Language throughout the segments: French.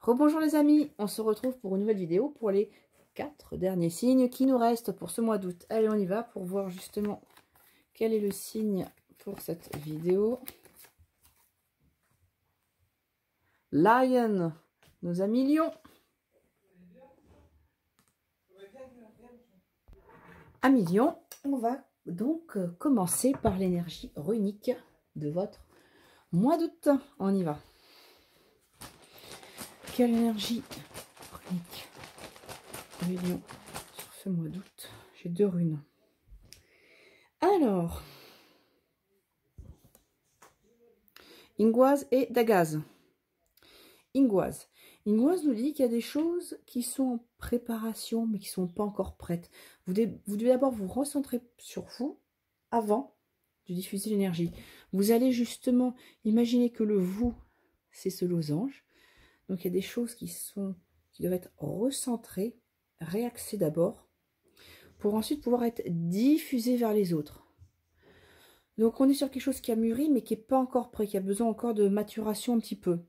Rebonjour les amis, on se retrouve pour une nouvelle vidéo pour les 4 derniers signes qui nous restent pour ce mois d'août. Allez, on y va pour voir justement quel est le signe pour cette vidéo. Lion, nos amis lions. Amis lions, on va donc commencer par l'énergie runique de votre mois d'août. On y va. Quelle énergie runique les lions sur ce mois d'août? J'ai 2 runes. Alors, Ingoise et Dagaz. Ingoise. Ingoise nous dit qu'il y a des choses qui sont en préparation, mais qui ne sont pas encore prêtes. Vous devez d'abord vous recentrer sur vous avant de diffuser l'énergie. Vous allez justement imaginer que le vous, c'est ce losange. Donc, il y a des choses qui doivent être recentrées, réaxées d'abord, pour ensuite pouvoir être diffusées vers les autres. Donc, on est sur quelque chose qui a mûri, mais qui n'est pas encore prêt, qui a besoin encore de maturation un petit peu.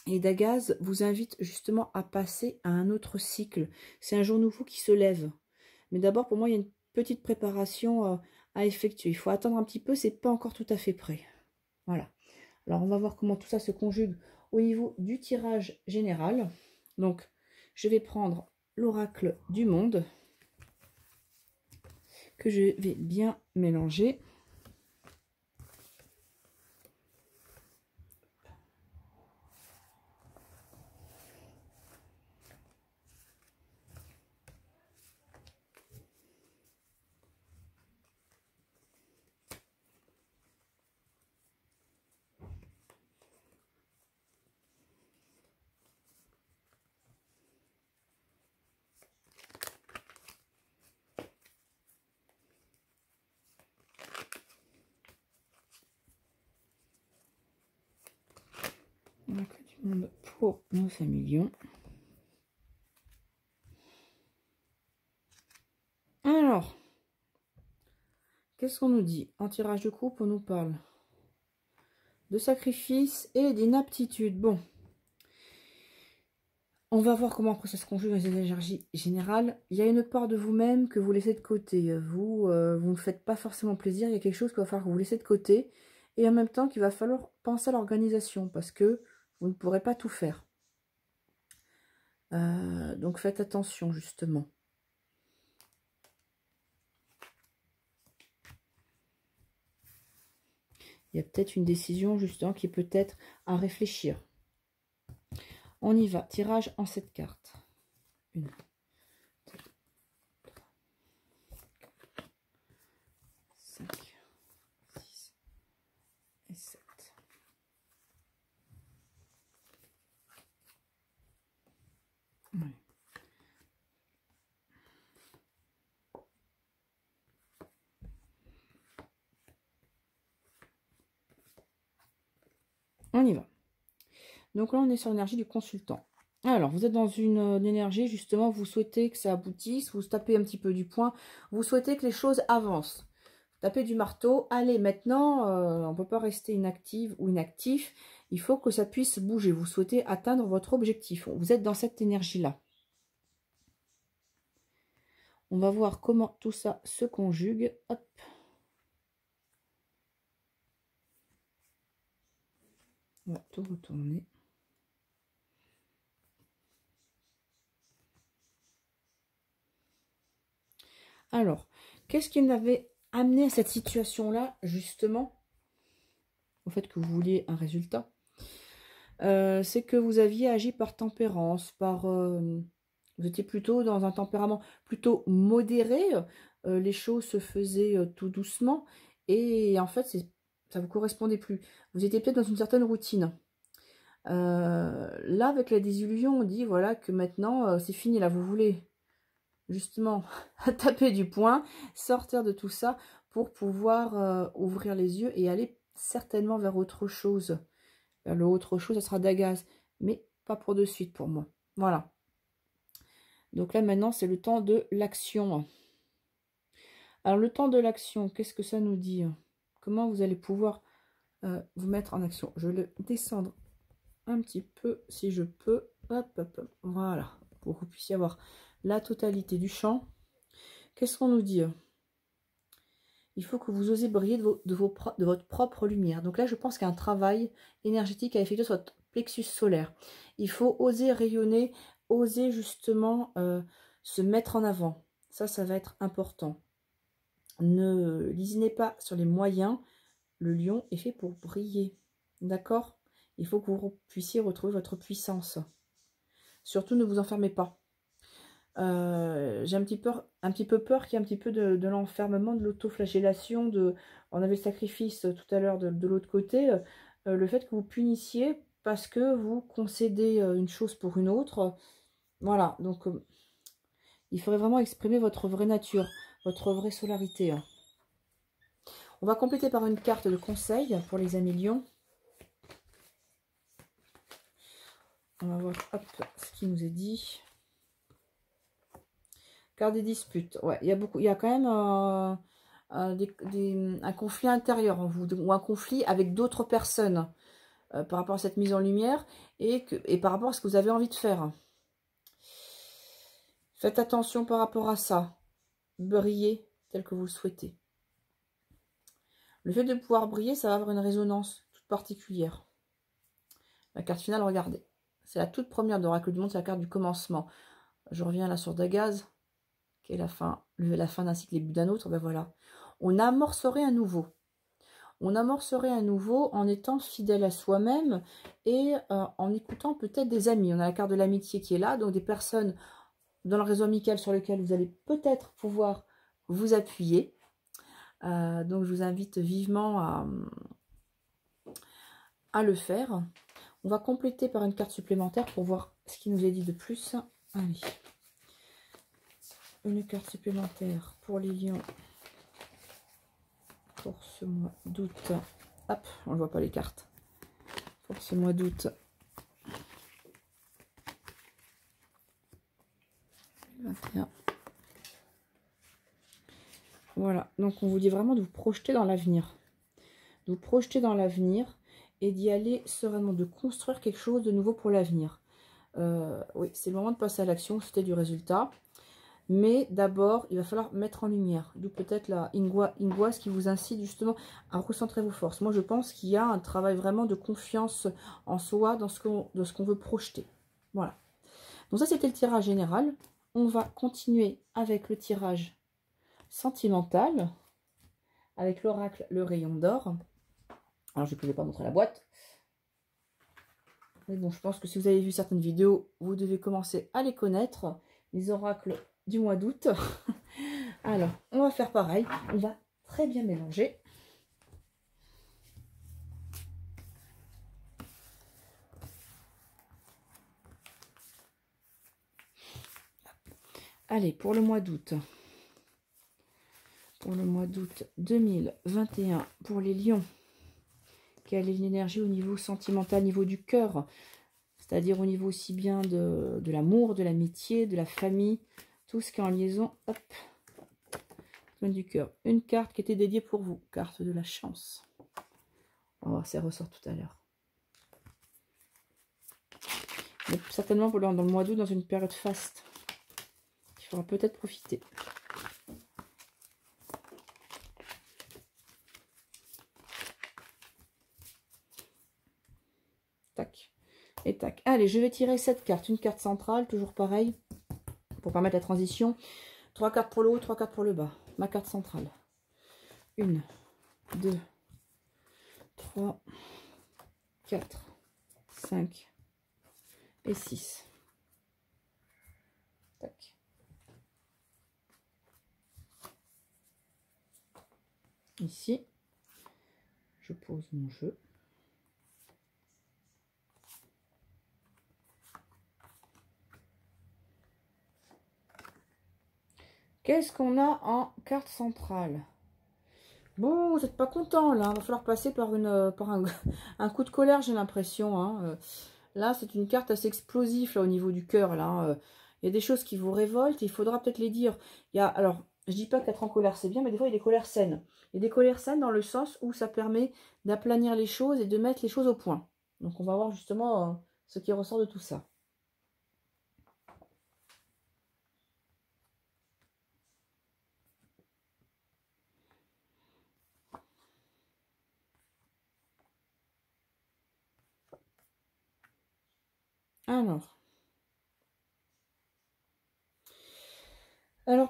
Et Dagaz vous invite justement à passer à un autre cycle. C'est un jour nouveau qui se lève. Mais d'abord, pour moi, il y a une petite préparation à effectuer. Il faut attendre un petit peu, c'est pas encore tout à fait prêt. Voilà. Alors, on va voir comment tout ça se conjugue au niveau du tirage général. Donc, je vais prendre l'oracle du monde, que je vais bien mélanger. L'oracle du monde pour nos familions. Alors, qu'est-ce qu'on nous dit? En tirage de coupe, on nous parle de sacrifice et d'inaptitude. Bon, on va voir comment après ça se conjugue dans les énergies générales. Il y a une part de vous-même que vous laissez de côté. Vous ne faites pas forcément plaisir. Il y a quelque chose qu'il va falloir que vous laissez de côté. Et en même temps qu'il va falloir penser à l'organisation parce que vous ne pourrez pas tout faire. Donc faites attention justement. Il y a peut-être une décision justement qui est peut-être à réfléchir. On y va. Tirage en 7 cartes. 1, 2, 3, 4, 5, 6 et 7. Ouais. On y va. Donc là, on est sur l'énergie du consultant. Alors, vous êtes dans une énergie, justement, vous souhaitez que ça aboutisse, vous tapez un petit peu du poing, vous souhaitez que les choses avancent. Vous tapez du marteau, allez, maintenant, on ne peut pas rester inactive ou inactif, il faut que ça puisse bouger. Vous souhaitez atteindre votre objectif. Vous êtes dans cette énergie-là. On va voir comment tout ça se conjugue. Hop. On va tout retourner. Alors, qu'est-ce qui m'avait amené à cette situation-là, justement, au fait que vous vouliez un résultat? C'est que vous aviez agi par tempérance, vous étiez plutôt dans un tempérament plutôt modéré, les choses se faisaient tout doucement, et en fait, ça ne vous correspondait plus. Vous étiez peut-être dans une certaine routine. Là, avec la désillusion, on dit voilà que maintenant, c'est fini, là, vous voulez justement taper du poing, sortir de tout ça pour pouvoir ouvrir les yeux et aller certainement vers autre chose. Vers le autre chose, ça sera Dagaz, mais pas pour de suite pour moi. Voilà. Donc là, maintenant, c'est le temps de l'action. Alors, le temps de l'action, qu'est-ce que ça nous dit? Comment vous allez pouvoir vous mettre en action? Je vais le descendre un petit peu, si je peux. Hop, hop, hop. Voilà. Pour que vous puissiez avoir la totalité du champ. Qu'est-ce qu'on nous dit? Il faut que vous osez briller de votre propre lumière. Donc là, je pense qu'il y a un travail énergétique à effectuer sur votre plexus solaire. Il faut oser rayonner, oser justement se mettre en avant. Ça va être important. Ne lésinez pas sur les moyens. Le lion est fait pour briller. D'accord? Il faut que vous puissiez retrouver votre puissance. Surtout, ne vous enfermez pas. J'ai un petit peu peur qu'il y ait un petit peu de l'enfermement, de l'autoflagellation. On avait le sacrifice tout à l'heure de l'autre côté. Le fait que vous punissiez parce que vous concédez une chose pour une autre. Voilà, donc il faudrait vraiment exprimer votre vraie nature, votre vraie solarité. Hein. On va compléter par une carte de conseil pour les amis lions. On va voir hop, ce qui nous est dit. Carte des disputes. Ouais, il y a quand même un conflit intérieur en vous, ou un conflit avec d'autres personnes par rapport à cette mise en lumière et par rapport à ce que vous avez envie de faire. Faites attention par rapport à ça. Brillez tel que vous le souhaitez. Le fait de pouvoir briller, ça va avoir une résonance toute particulière. La carte finale, regardez. C'est la toute première d'Oracle du Monde, c'est la carte du commencement. Je reviens là sur Dagaz, qui est la fin d'un cycle et le début d'un autre. Ben voilà. On amorcerait à nouveau. On amorcerait à nouveau en étant fidèle à soi-même et en écoutant peut-être des amis. On a la carte de l'amitié qui est là, donc des personnes dans le réseau amical sur lequel vous allez peut-être pouvoir vous appuyer. Donc je vous invite vivement à le faire. On va compléter par une carte supplémentaire pour voir ce qui nous est dit de plus. Allez. Une carte supplémentaire pour les lions pour ce mois d'août. Hop, on ne voit pas les cartes. Pour ce mois d'août. 21. Voilà, donc on vous dit vraiment de vous projeter dans l'avenir. De vous projeter dans l'avenir et d'y aller sereinement, de construire quelque chose de nouveau pour l'avenir. Oui, c'est le moment de passer à l'action, c'était du résultat. Mais d'abord, il va falloir mettre en lumière. D'où peut-être la Inguas qui vous incite justement à recentrer vos forces. Moi, je pense qu'il y a un travail vraiment de confiance en soi dans ce qu'on veut projeter. Voilà. Donc ça, c'était le tirage général. On va continuer avec le tirage sentimental. Avec l'oracle, le rayon d'or. Alors, je ne pouvais pas montrer la boîte. Mais bon, je pense que si vous avez vu certaines vidéos, vous devez commencer à les connaître. Les oracles du mois d'août. Alors, on va faire pareil. On va très bien mélanger. Allez, pour le mois d'août. Pour le mois d'août 2021, pour les lions. Quelle est l'énergie au niveau sentimental, au niveau du cœur, c'est-à-dire au niveau aussi bien de l'amour, de l'amitié, de la famille, tout ce qui est en liaison. Hop, du cœur. Une carte qui était dédiée pour vous, carte de la chance. On va voir si elle ressort tout à l'heure. Certainement dans le mois d'août, dans une période faste. Il faudra peut-être profiter. Tac. Et tac. Allez, je vais tirer cette carte. Une carte centrale, toujours pareil, pour permettre la transition. 3 cartes pour le haut, 3 cartes pour le bas. Ma carte centrale. 1, 2, 3, 4, 5 et 6. Tac. Ici, je pose mon jeu. Qu'est-ce qu'on a en carte centrale? Bon, vous n'êtes pas content là. Il va falloir passer par un coup de colère, j'ai l'impression. Hein. Là, c'est une carte assez explosive là, au niveau du cœur. Il y a des choses qui vous révoltent. Il faudra peut-être les dire. Alors, je dis pas qu'être en colère, c'est bien, mais des fois, il y a des colères saines. Il y a des colères saines dans le sens où ça permet d'aplanir les choses et de mettre les choses au point. Donc, on va voir justement ce qui ressort de tout ça. Alors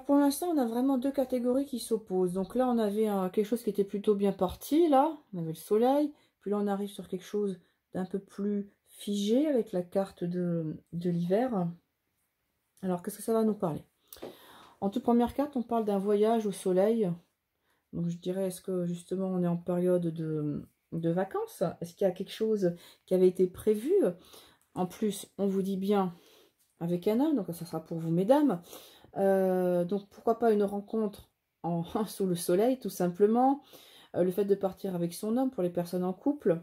pour l'instant, on a vraiment deux catégories qui s'opposent. Donc là, on avait quelque chose qui était plutôt bien parti. Là, on avait le soleil. Puis là, on arrive sur quelque chose d'un peu plus figé avec la carte de l'hiver. Alors, qu'est-ce que ça va nous parler? En toute première carte, on parle d'un voyage au soleil. Donc je dirais, est-ce que justement on est en période de vacances? Est-ce qu'il y a quelque chose qui avait été prévu? En plus, on vous dit bien avec un homme, donc ça sera pour vous mesdames. Donc pourquoi pas une rencontre sous le soleil, tout simplement. Le fait de partir avec son homme pour les personnes en couple.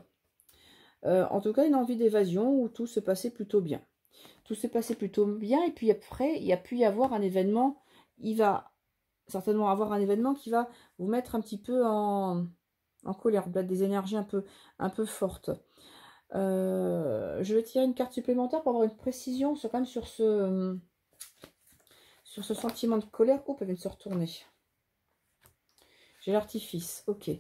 En tout cas, une envie d'évasion où tout se passait plutôt bien. Tout s'est passé plutôt bien, et puis après, il y a pu y avoir un événement. Il va certainement avoir un événement qui va vous mettre un petit peu en colère, des énergies un peu fortes. Je vais tirer une carte supplémentaire pour avoir une précision sur, quand même sur ce sentiment de colère. Oh, elle vient de se retourner. J'ai l'artifice, ok.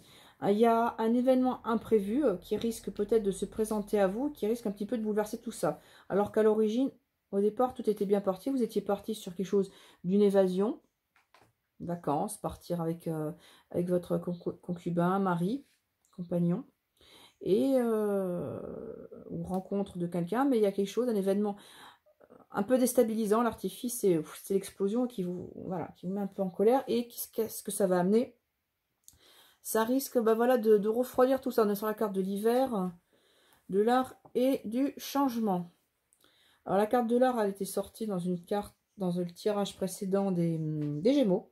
Il y a un événement imprévu qui risque peut-être de se présenter à vous, qui risque un petit peu de bouleverser tout ça. Alors qu'à l'origine, au départ, tout était bien parti. Vous étiez parti sur quelque chose d'une évasion, vacances, partir avec votre concubin, mari, compagnon, et ou rencontre de quelqu'un, mais il y a quelque chose, un événement un peu déstabilisant. L'artifice, c'est l'explosion qui vous met un peu en colère. Et qu'est-ce que ça va amener? Ça risque de refroidir tout ça. On est sur la carte de l'hiver, de l'art et du changement. Alors la carte de l'art, elle était sortie dans une carte, dans le tirage précédent des Gémeaux,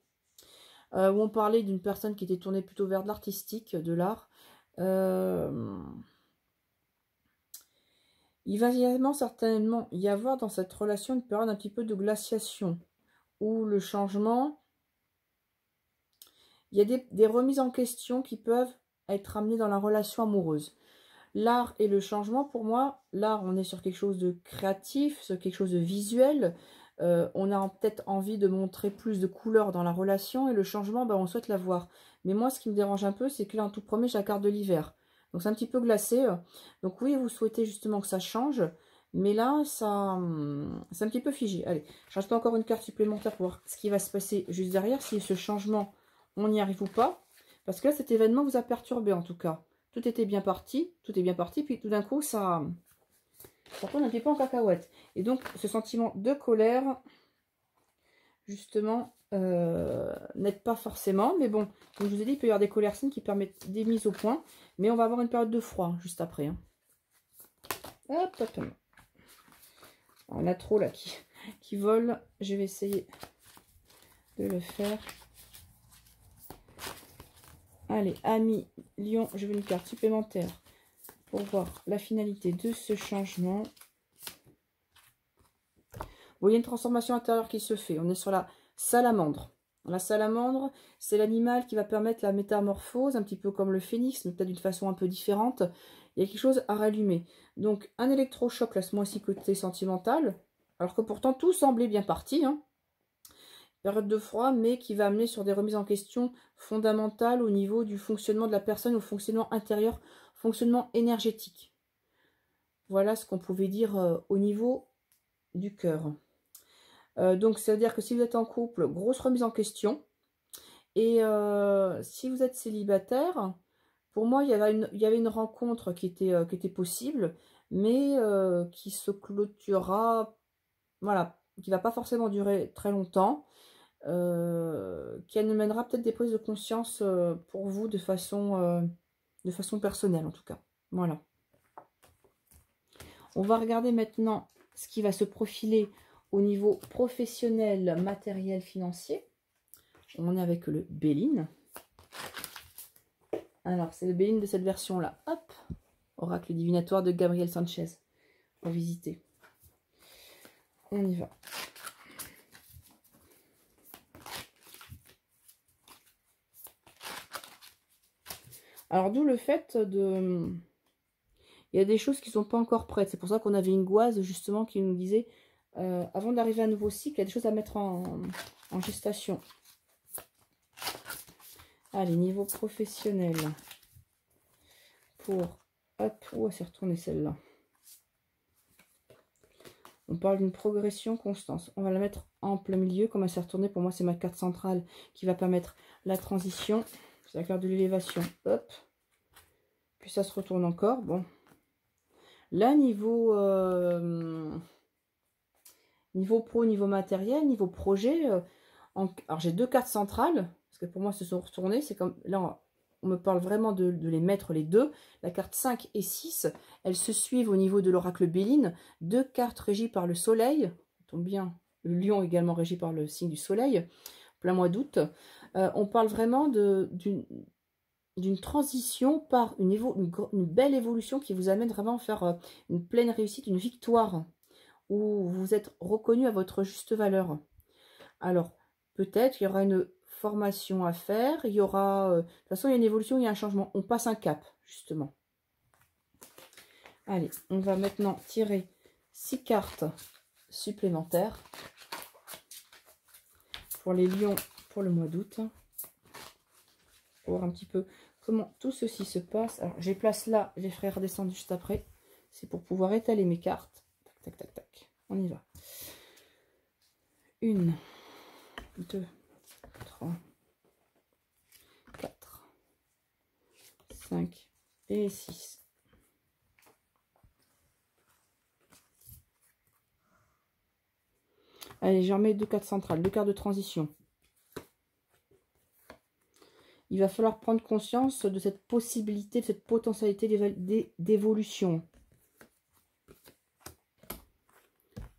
où on parlait d'une personne qui était tournée plutôt vers de l'artistique, de l'art. Il va également certainement y avoir dans cette relation une période un petit peu de glaciation, où le changement, il y a des remises en question qui peuvent être amenées dans la relation amoureuse. L'art et le changement, pour moi, l'art, on est sur quelque chose de créatif, sur quelque chose de visuel. On a peut-être envie de montrer plus de couleurs dans la relation, et le changement, on souhaite l'avoir. Mais moi, ce qui me dérange un peu, c'est que là, en tout premier, j'ai la carte de l'hiver. Donc, c'est un petit peu glacé. Donc, oui, vous souhaitez justement que ça change. Mais là, c'est un petit peu figé. Allez, je rajoute encore une carte supplémentaire pour voir ce qui va se passer juste derrière, si ce changement, on y arrive ou pas. Parce que là, cet événement vous a perturbé, en tout cas. Tout était bien parti, puis tout d'un coup, ça tourne un petit peu en cacahuète. Et donc, ce sentiment de colère, justement, n'aide pas forcément. Mais bon, comme je vous ai dit, il peut y avoir des colères saines qui permettent des mises au point. Mais on va avoir une période de froid, juste après. Hein. Hop, hop, hop. On a trop, là, qui vole. Je vais essayer de le faire. Allez, ami Lion, je veux une carte supplémentaire pour voir la finalité de ce changement. Bon, il y a une transformation intérieure qui se fait. On est sur la salamandre. La salamandre, c'est l'animal qui va permettre la métamorphose, un petit peu comme le phénix, mais peut-être d'une façon un peu différente. Il y a quelque chose à rallumer. Donc, un électrochoc, là, ce mois-ci, côté sentimental, alors que pourtant, tout semblait bien parti. Hein. Période de froid, mais qui va amener sur des remises en question fondamentales au niveau du fonctionnement de la personne, au fonctionnement intérieur, fonctionnement énergétique. Voilà ce qu'on pouvait dire au niveau du cœur. Donc, ça veut dire que si vous êtes en couple, grosse remise en question. Et si vous êtes célibataire, pour moi, il y avait une rencontre qui était possible, mais qui se clôturera, voilà, qui ne va pas forcément durer très longtemps, qui amènera peut-être des prises de conscience pour vous de façon personnelle, en tout cas. Voilà. On va regarder maintenant ce qui va se profiler au niveau professionnel, matériel, financier. On est avec le Béline. Alors, c'est le Béline de cette version-là. Hop, oracle divinatoire de Gabriel Sanchez. On va visiter. On y va. Alors, d'où le fait de... Il y a des choses qui ne sont pas encore prêtes. C'est pour ça qu'on avait une gouaze, justement, qui nous disait, avant d'arriver à un nouveau cycle, il y a des choses à mettre en gestation. Allez, niveau professionnel. Pour... Hop, oh, elle s'est retournée celle-là. On parle d'une progression constante. On va la mettre en plein milieu. Comme elle s'est retournée, pour moi, c'est ma carte centrale qui va permettre la transition. C'est la carte de l'élévation. Hop. Puis ça se retourne encore. Bon. Là, niveau pro, niveau matériel, niveau projet, alors j'ai deux cartes centrales, parce que pour moi, se sont retournées. C'est comme là, on me parle vraiment de les mettre les deux. La carte 5 et 6, elles se suivent au niveau de l'oracle Béline. Deux cartes régies par le soleil. Ça tombe bien, le lion également régi par le signe du soleil, plein mois d'août. On parle vraiment d'une transition par une belle évolution qui vous amène vraiment à faire une pleine réussite, une victoire, où vous êtes reconnu à votre juste valeur. Alors, peut-être qu'il y aura une formation à faire, il y aura... de toute façon, il y a une évolution, il y a un changement. On passe un cap, justement. Allez, on va maintenant tirer 6 cartes supplémentaires pour les lions pour le mois d'août. Pour voir un petit peu comment tout ceci se passe. Alors, je les place là, je les ferai redescendre juste après. C'est pour pouvoir étaler mes cartes. Tac, tac, tac, tac. On y va. 1, 2, 3, 4, 5 et 6. Allez, j'en mets deux cartes centrales, deux cartes de transition. Il va falloir prendre conscience de cette possibilité, de cette potentialité d'évolution.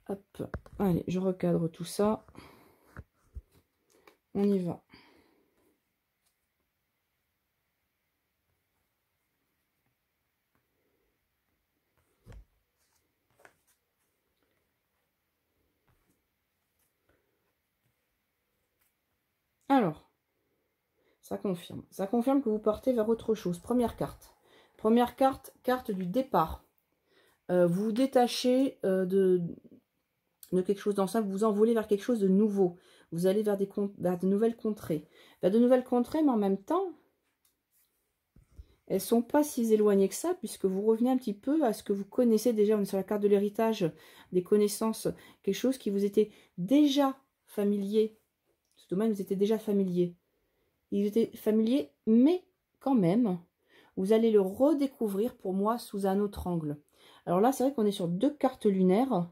Hop, allez, je recadre tout ça. On y va. Alors, ça confirme. Ça confirme que vous partez vers autre chose. Première carte. Première carte, carte du départ. Vous vous détachez de quelque chose d'ancien, vous vous envolez vers quelque chose de nouveau. Vous allez vers de nouvelles contrées. Vers de nouvelles contrées, mais en même temps, elles ne sont pas si éloignées que ça, puisque vous revenez un petit peu à ce que vous connaissez déjà. On est sur la carte de l'héritage, des connaissances, quelque chose qui vous était déjà familier. Ce domaine vous était déjà familier. Il était familier, mais quand même, vous allez le redécouvrir pour moi sous un autre angle. Alors là, c'est vrai qu'on est sur deux cartes lunaires,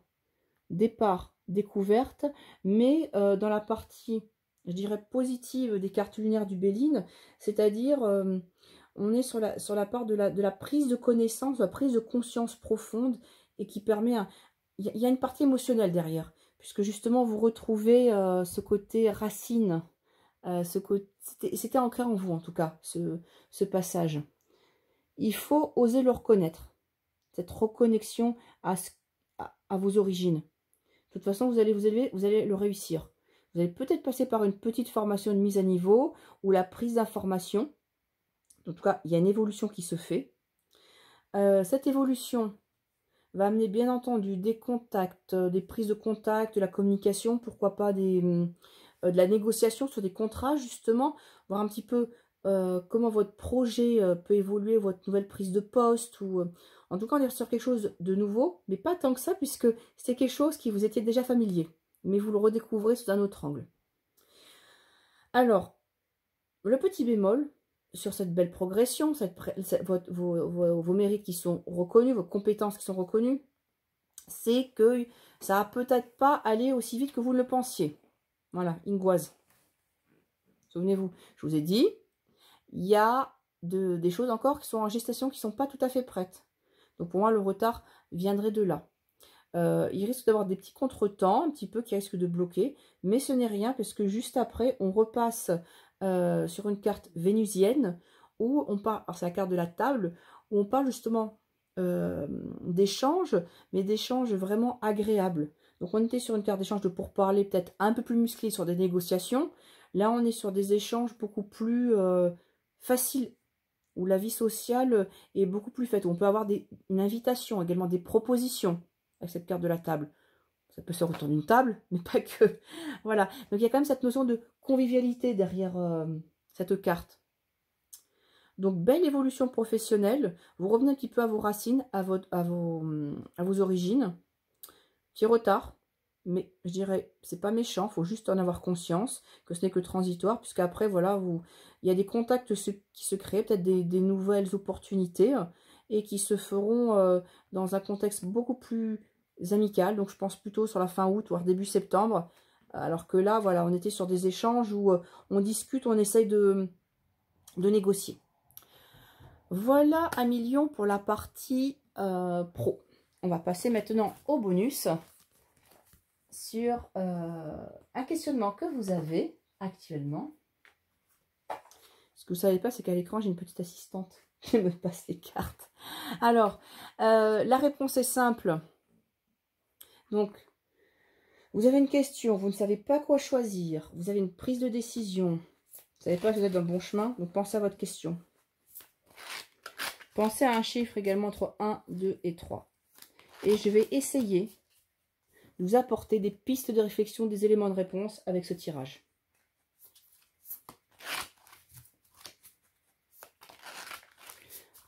départ, découverte, mais dans la partie, je dirais, positive des cartes lunaires du Béline, c'est-à-dire, on est sur la part de la prise de connaissance, de la prise de conscience profonde, et qui permet, il y a une partie émotionnelle derrière, puisque justement, vous retrouvez ce côté racine, c'était ancré en vous, en tout cas, ce passage. Il faut oser le reconnaître, cette reconnexion à vos origines. De toute façon, vous allez vous élever, vous allez le réussir. Vous allez peut-être passer par une petite formation de mise à niveau ou la prise d'information. En tout cas, il y a une évolution qui se fait. Cette évolution va amener bien entendu des contacts, des prises de contact, de la communication, pourquoi pas de la négociation sur des contrats, justement, voir un petit peu comment votre projet peut évoluer, votre nouvelle prise de poste, ou en tout cas on est sur quelque chose de nouveau, mais pas tant que ça, puisque c'est quelque chose qui vous était déjà familier, mais vous le redécouvrez sous un autre angle. Alors, le petit bémol sur cette belle progression, vos mérites qui sont reconnus, vos compétences qui sont reconnues, c'est que ça va peut-être pas aller aussi vite que vous le pensiez. Voilà, Ingoise. Souvenez-vous, je vous ai dit, il y a des choses encore qui sont en gestation, qui ne sont pas tout à fait prêtes. Donc pour moi, le retard viendrait de là. Il risque d'avoir des petits contretemps, un petit peu, qui risquent de bloquer. Mais ce n'est rien, parce que juste après, on repasse sur une carte vénusienne, où on parle, alors c'est la carte de la table, où on parle justement d'échanges, mais d'échanges vraiment agréables. Donc on était sur une carte d'échange de pourparler peut-être un peu plus musclé sur des négociations. Là, on est sur des échanges beaucoup plus faciles, où la vie sociale est beaucoup plus faite. On peut avoir une invitation, également des propositions avec cette carte de la table. Ça peut se retourner une table, mais pas que. Voilà. Donc il y a quand même cette notion de convivialité derrière cette carte. Donc belle évolution professionnelle. Vous revenez un petit peu à vos racines, à vos origines. Petit retard, mais je dirais, c'est pas méchant, il faut juste en avoir conscience que ce n'est que transitoire, puisqu'après, voilà, il y a des contacts qui se créent, peut-être des nouvelles opportunités, et qui se feront dans un contexte beaucoup plus amical. Donc, je pense plutôt sur la fin août, voire début septembre, alors que là, voilà, on était sur des échanges où on discute, on essaye de négocier. Voilà 1 million pour la partie pro. On va passer maintenant au bonus sur un questionnement que vous avez actuellement. Ce que vous ne savez pas, c'est qu'à l'écran, j'ai une petite assistante qui me passe les cartes. Alors, la réponse est simple. Donc, vous avez une question, vous ne savez pas quoi choisir, vous avez une prise de décision, vous ne savez pas si vous êtes dans le bon chemin, donc pensez à votre question. Pensez à un chiffre également entre 1, 2 et 3. Et je vais essayer de vous apporter des pistes de réflexion, des éléments de réponse avec ce tirage.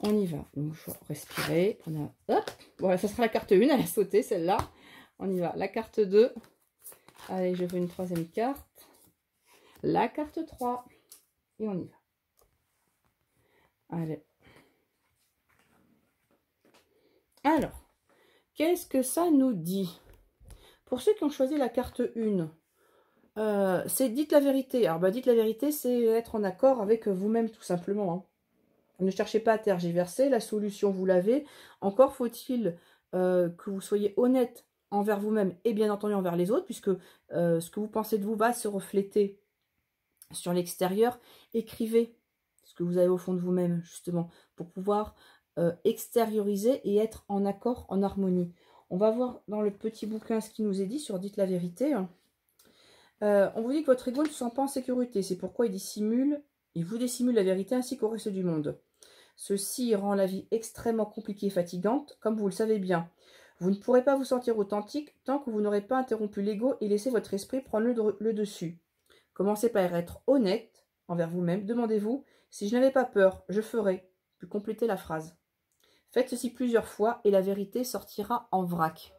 On y va. Donc, je vais respirer. On a, hop, bon, ça sera la carte 1, elle a sauté celle-là. On y va. La carte 2. Allez, je veux une troisième carte. La carte 3. Et on y va. Allez. Alors, qu'est-ce que ça nous dit? Pour ceux qui ont choisi la carte 1, c'est dites la vérité. Alors, bah, dites la vérité, c'est être en accord avec vous-même, tout simplement. Hein. Ne cherchez pas à tergiverser, la solution, vous l'avez. Encore faut-il que vous soyez honnête envers vous-même et bien entendu envers les autres, puisque ce que vous pensez de vous va se refléter sur l'extérieur. Écrivez ce que vous avez au fond de vous-même, justement, pour pouvoir extérioriser et être en accord, en harmonie. On va voir dans le petit bouquin ce qui nous est dit sur Dites la vérité. On vous dit que votre ego ne se sent pas en sécurité. C'est pourquoi il vous dissimule la vérité ainsi qu'au reste du monde. Ceci rend la vie extrêmement compliquée et fatigante, comme vous le savez bien. Vous ne pourrez pas vous sentir authentique tant que vous n'aurez pas interrompu l'ego et laissé votre esprit prendre le dessus. Commencez par être honnête envers vous-même. Demandez-vous, si je n'avais pas peur, je ferais. Puis complétez la phrase. Faites ceci plusieurs fois et la vérité sortira en vrac.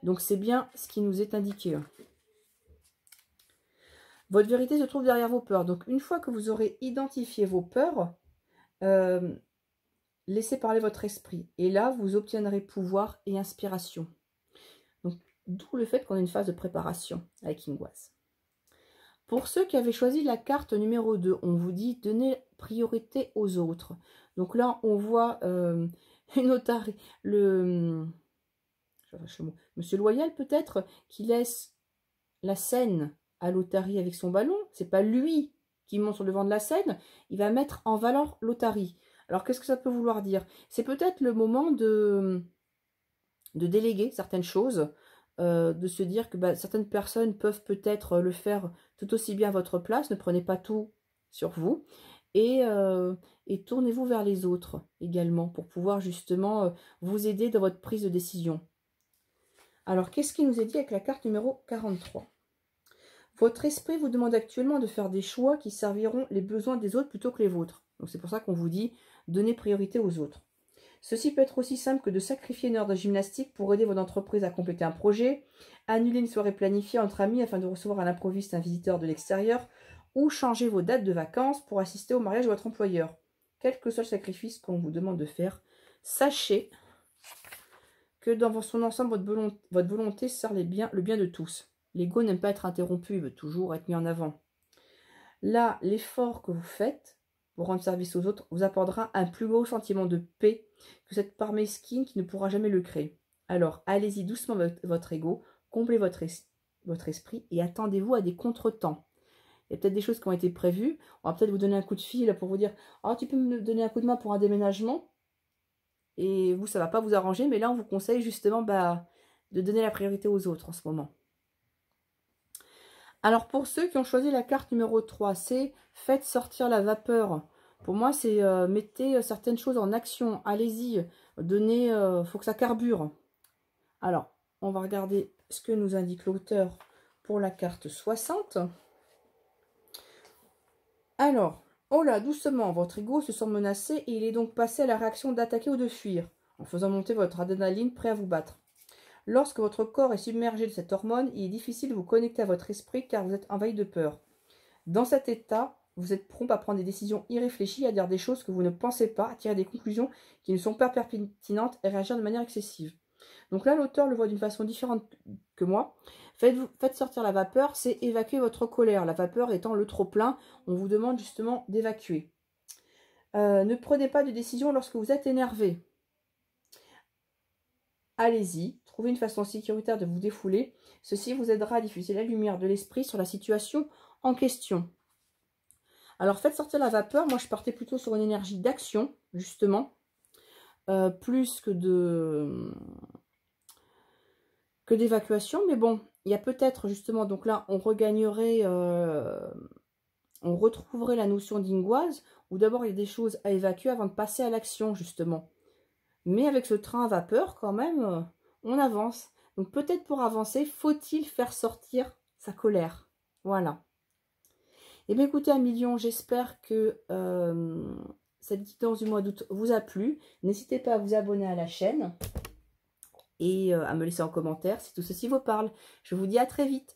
Donc c'est bien ce qui nous est indiqué. Votre vérité se trouve derrière vos peurs. Donc une fois que vous aurez identifié vos peurs, laissez parler votre esprit. Et là, vous obtiendrez pouvoir et inspiration. Donc d'où le fait qu'on ait une phase de préparation avec Ingoise. Pour ceux qui avaient choisi la carte numéro 2, on vous dit donnez priorité aux autres. Donc là, on voit une otarie, Monsieur Loyal peut-être, qui laisse la scène à l'otarie avec son ballon. C'est pas lui qui monte sur le devant de la scène, il va mettre en valeur l'otarie. Alors qu'est-ce que ça peut vouloir dire? C'est peut-être le moment de déléguer certaines choses, de se dire que certaines personnes peuvent peut-être le faire tout aussi bien à votre place. Ne prenez pas tout sur vous. Et tournez-vous vers les autres également pour pouvoir justement vous aider dans votre prise de décision. Alors, qu'est-ce qui nous est dit avec la carte numéro 43? Votre esprit vous demande actuellement de faire des choix qui serviront les besoins des autres plutôt que les vôtres. Donc, c'est pour ça qu'on vous dit donnez priorité aux autres. Ceci peut être aussi simple que de sacrifier une heure de gymnastique pour aider votre entreprise à compléter un projet, annuler une soirée planifiée entre amis afin de recevoir à l'improviste un visiteur de l'extérieur, ou changer vos dates de vacances pour assister au mariage de votre employeur. Quel que soit le sacrifice qu'on vous demande de faire, sachez que dans son ensemble, votre volonté sert le bien de tous. L'ego n'aime pas être interrompu, il veut toujours être mis en avant. Là, l'effort que vous faites pour rendre service aux autres vous apportera un plus gros sentiment de paix que cette part mesquine qui ne pourra jamais le créer. Alors, allez-y doucement avec votre ego, comblez votre esprit et attendez-vous à des contretemps. Il y a peut-être des choses qui ont été prévues. On va peut-être vous donner un coup de fil pour vous dire « Oh, tu peux me donner un coup de main pour un déménagement ?» Et vous, ça ne va pas vous arranger, mais là, on vous conseille justement de donner la priorité aux autres en ce moment. Alors, pour ceux qui ont choisi la carte numéro 3, c'est « Faites sortir la vapeur ». Pour moi, c'est mettez certaines choses en action. Allez-y, donnez, faut que ça carbure. Alors, on va regarder ce que nous indique l'auteur pour la carte 60. Alors, oh là, doucement, votre ego se sent menacé et il est donc passé à la réaction d'attaquer ou de fuir, en faisant monter votre adrénaline prêt à vous battre. Lorsque votre corps est submergé de cette hormone, il est difficile de vous connecter à votre esprit car vous êtes envahi de peur. Dans cet état, vous êtes prompt à prendre des décisions irréfléchies, à dire des choses que vous ne pensez pas, à tirer des conclusions qui ne sont pas pertinentes et réagir de manière excessive. Donc là, l'auteur le voit d'une façon différente que moi. Faites sortir la vapeur, c'est évacuer votre colère. La vapeur étant le trop-plein, on vous demande justement d'évacuer. Ne prenez pas de décision lorsque vous êtes énervé. Allez-y, trouvez une façon sécuritaire de vous défouler. Ceci vous aidera à diffuser la lumière de l'esprit sur la situation en question. Alors, faites sortir la vapeur. Moi, je partais plutôt sur une énergie d'action, justement, plus que d'évacuation. Mais bon, il y a peut-être, justement, donc là, on regagnerait, on retrouverait la notion d'Ingoise, où d'abord, il y a des choses à évacuer avant de passer à l'action, justement. Mais avec ce train à vapeur, quand même, on avance. Donc peut-être pour avancer, faut-il faire sortir sa colère. Voilà. Et bien écoutez, un million, j'espère que cette guidance du mois d'août vous a plu. N'hésitez pas à vous abonner à la chaîne et à me laisser en commentaire si tout ceci vous parle. Je vous dis à très vite.